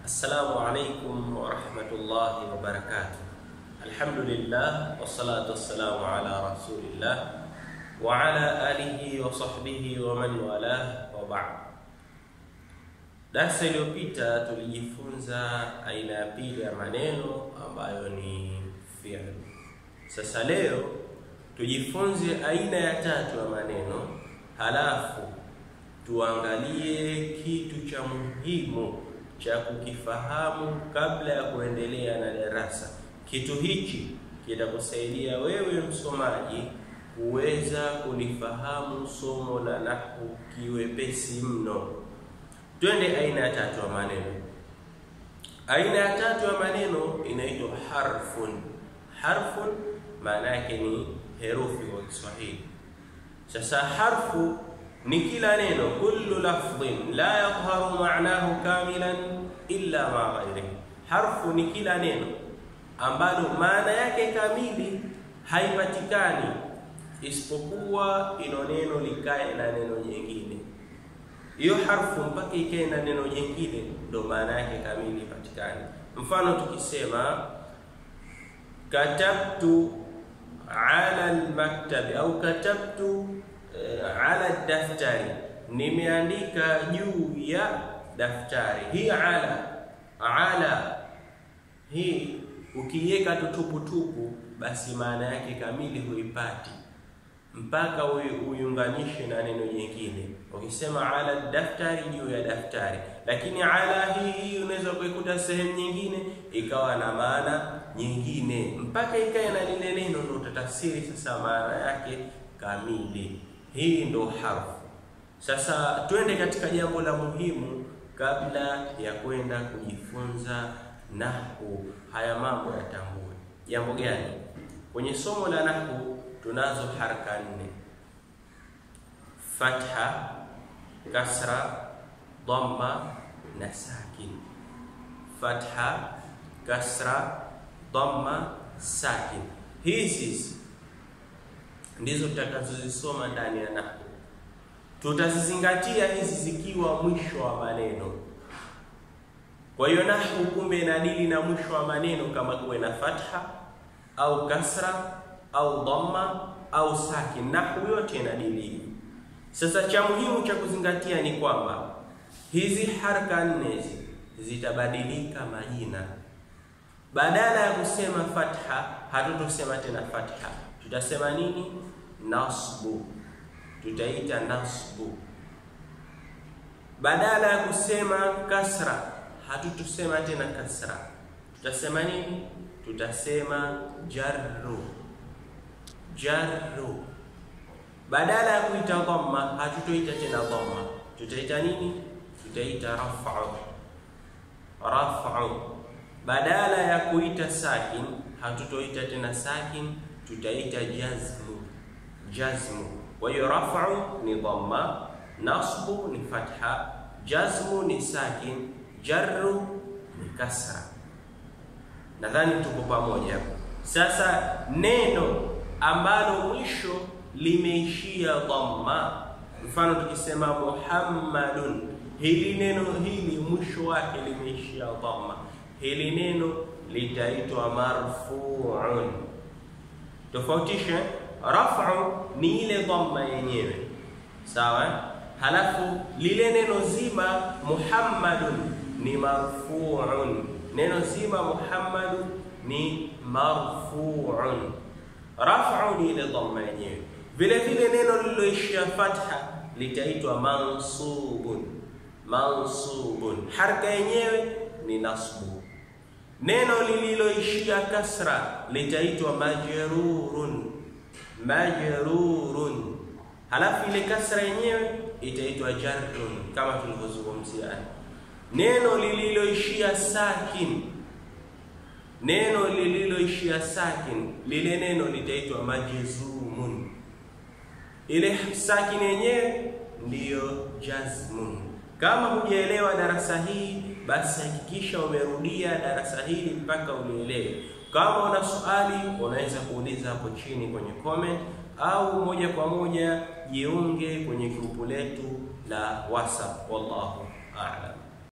Assalamu alaikum wa rahmatullahi wa barakatuh. Alhamdulillah wassalatu wassalamu ala rasulillah wa ala alihi wa sahbihi wa man walah wa ba'd. Darasa iliyopita tulijifunza aina ya pili ya maneno ambayo ni fi'l. Sasa leo tujifunze aina ya tatu ya maneno, halafu tuangalie kitu cha muhimu cha kukifahamu kabla ya kuendelea na darasa. Kitu hichi kitakusaidia wewe msomaji kuweza kulifahamu somo la nahwu kiwepesi mno. Twende aina ya tatu ya maneno. Aina ya tatu ya maneno inaitwa harfun. Harfun maana yake ni herufi kwa Kiswahili. Sasa harfu ni kila neno, kullu lafdhin la yadhharu ma'nahu kamilan illa ma ghayrihi. Harfu ni kila neno ambalo maana yake kamili haipatikani isipokuwa ilo neno likae na neno jingine. Hiyo harfu mpaka ikae na neno jingine ndo maana yake kamili ipatikane. Mfano tukisema katabtu ala almaktabi au katabtu ala daftari, nimeandika juu ya daftari. Hii ala hii ukiweka tupu basi maana yake kamili huipati mpaka uiunganishe na neno jingine. Ukisema ala daftari, juu ya daftari, lakini ala hii unaweza kuikuta sehemu nyingine ikawa na maana nyingine, mpaka ikae na lile neno ndo utatafsiri sasa maana yake kamili. Hii ndo harfu. Sasa twende katika jambo la muhimu kabla ya kwenda kujifunza nahwu. Haya mambo yatambue. Jambo gani? Kwenye somo la nahwu tunazo haraka 4: fatha, kasra, dhamma na sakin. Fatha, kasra, dhamma, sakin. Hizi ndizo tutakazozisoma ndani ya nahwu. Tutazizingatia hizi zikiwa mwisho wa maneno. Kwa hiyo nahwu kumbe inadili na mwisho wa maneno, kama kuwe na fatha au kasra au dhamma au sakin. Nahwu yote inadili. Sasa cha muhimu cha kuzingatia ni kwamba hizi haraka 4 zitabadilika majina. Badala ya kusema fatha, hatutosema tena fatha. Tutasema nini? Nasbu. Tutaita nasbu. Badala ya kusema kasra, hatutosema tena kasra. Tutasema nini? Tutasema jarru. Jarru. Badala ya kuita dhamma, hatutoita tena dhamma. Tutaita nini? Tutaita raf'u. Raf'u. Badala ya kuita sakin, hatutoita tena sakin, tutaita jazmu. Jazmu. Kwa hiyo raf'u ni dhamma, nasbu ni fatha, jazmu ni sakin, jarru ni kasra. Nadhani tuko pamoja. Sasa neno ambalo mwisho limeishia dhamma, mfano tukisema Muhammadun, hili neno hili mwisho wake limeishia dhamma, hili neno litaitwa marfu'un. Tofautisha, raf'u ni ile dhamma yenyewe, sawa? Halafu lile neno zima Muhammadun ni marfu'un. Neno zima Muhammadun ni marfu'un. Raf'u ni ile dhamma yenyewe. Vile vile neno liloishia fatha litaitwa mansubun. Mansubun. Haraka yenyewe ni nasbu. Neno lililoishia kasra litaitwa majrurun. Majrurun. Halafu ile kasra yenyewe itaitwa jarrun, kama tulivyozungumzia. Neno lililoishia sakin, neno lililoishia sakin, lile neno litaitwa majzumun. Ile sakin yenyewe ndiyo jazmun. Kama hujaelewa darasa hii, basi hakikisha umerudia darasa hili mpaka ulielewe. Kama una swali unaweza kuuliza hapo chini kwenye comment, au moja kwa moja jiunge kwenye grupu letu la WhatsApp. Wallahu a'lam.